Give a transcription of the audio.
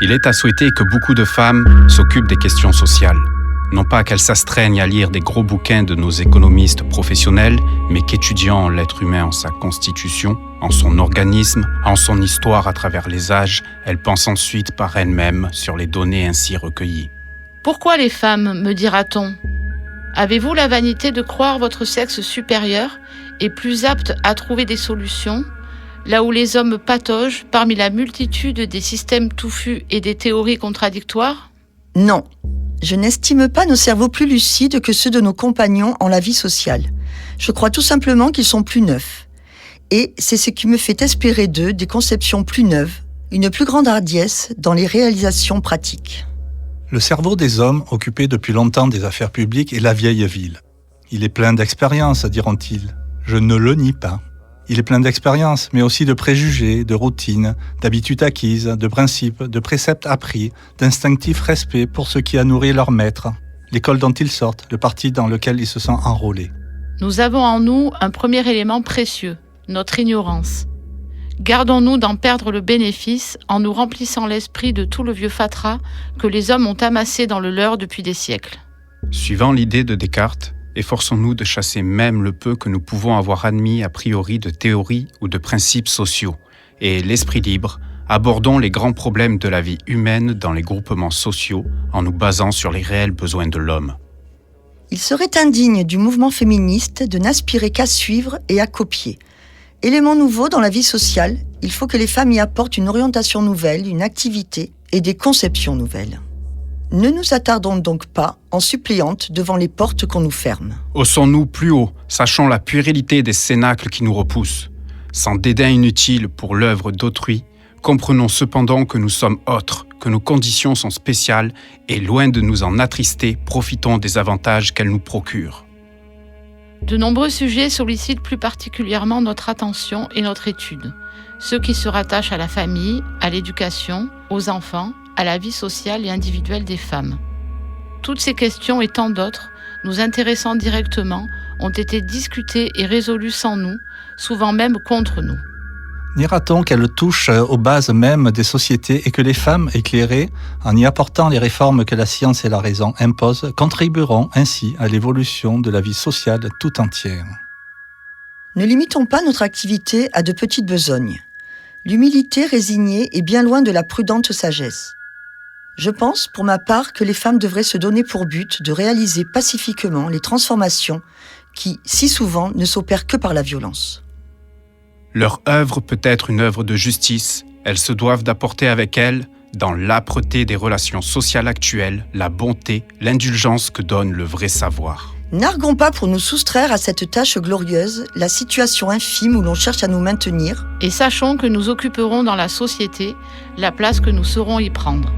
Il est à souhaiter que beaucoup de femmes s'occupent des questions sociales. Non pas qu'elles s'astreignent à lire des gros bouquins de nos économistes professionnels, mais qu'étudiant l'être humain en sa constitution, en son organisme, en son histoire à travers les âges, elles pensent ensuite par elles-mêmes sur les données ainsi recueillies. Pourquoi les femmes, me dira-t-on ? Avez-vous la vanité de croire votre sexe supérieur et plus apte à trouver des solutions, là où les hommes pataugent parmi la multitude des systèmes touffus et des théories contradictoires ? Non, je n'estime pas nos cerveaux plus lucides que ceux de nos compagnons en la vie sociale. Je crois tout simplement qu'ils sont plus neufs. Et c'est ce qui me fait espérer d'eux des conceptions plus neuves, une plus grande hardiesse dans les réalisations pratiques. Le cerveau des hommes, occupé depuis longtemps des affaires publiques, est la vieille ville. Il est plein d'expériences, diront-ils. Je ne le nie pas. Il est plein d'expériences, mais aussi de préjugés, de routines, d'habitudes acquises, de principes, de préceptes appris, d'instinctif respect pour ce qui a nourri leur maître, l'école dont ils sortent, le parti dans lequel ils se sont enrôlés. Nous avons en nous un premier élément précieux, notre ignorance. Gardons-nous d'en perdre le bénéfice en nous remplissant l'esprit de tout le vieux fatras que les hommes ont amassé dans le leur depuis des siècles. Suivant l'idée de Descartes, efforçons-nous de chasser même le peu que nous pouvons avoir admis a priori de théories ou de principes sociaux. Et l'esprit libre, abordons les grands problèmes de la vie humaine dans les groupements sociaux en nous basant sur les réels besoins de l'homme. Il serait indigne du mouvement féministe de n'aspirer qu'à suivre et à copier. Élément nouveau dans la vie sociale, il faut que les femmes y apportent une orientation nouvelle, une activité et des conceptions nouvelles. Ne nous attardons donc pas en suppliantes devant les portes qu'on nous ferme. Haussons-nous plus haut, sachons la puérilité des cénacles qui nous repoussent. Sans dédain inutile pour l'œuvre d'autrui, comprenons cependant que nous sommes autres, que nos conditions sont spéciales et loin de nous en attrister, profitons des avantages qu'elles nous procurent. De nombreux sujets sollicitent plus particulièrement notre attention et notre étude. Ceux qui se rattachent à la famille, à l'éducation, aux enfants, à la vie sociale et individuelle des femmes. Toutes ces questions et tant d'autres, nous intéressant directement, ont été discutées et résolues sans nous, souvent même contre nous. Dira-t-on qu'elle touche aux bases mêmes des sociétés et que les femmes éclairées, en y apportant les réformes que la science et la raison imposent, contribueront ainsi à l'évolution de la vie sociale tout entière. Ne limitons pas notre activité à de petites besognes. L'humilité résignée est bien loin de la prudente sagesse. Je pense, pour ma part, que les femmes devraient se donner pour but de réaliser pacifiquement les transformations qui, si souvent, ne s'opèrent que par la violence. Leur œuvre peut être une œuvre de justice. Elles se doivent d'apporter avec elles, dans l'âpreté des relations sociales actuelles, la bonté, l'indulgence que donne le vrai savoir. N'arguons pas pour nous soustraire à cette tâche glorieuse, la situation infime où l'on cherche à nous maintenir. Et sachons que nous occuperons dans la société la place que nous saurons y prendre.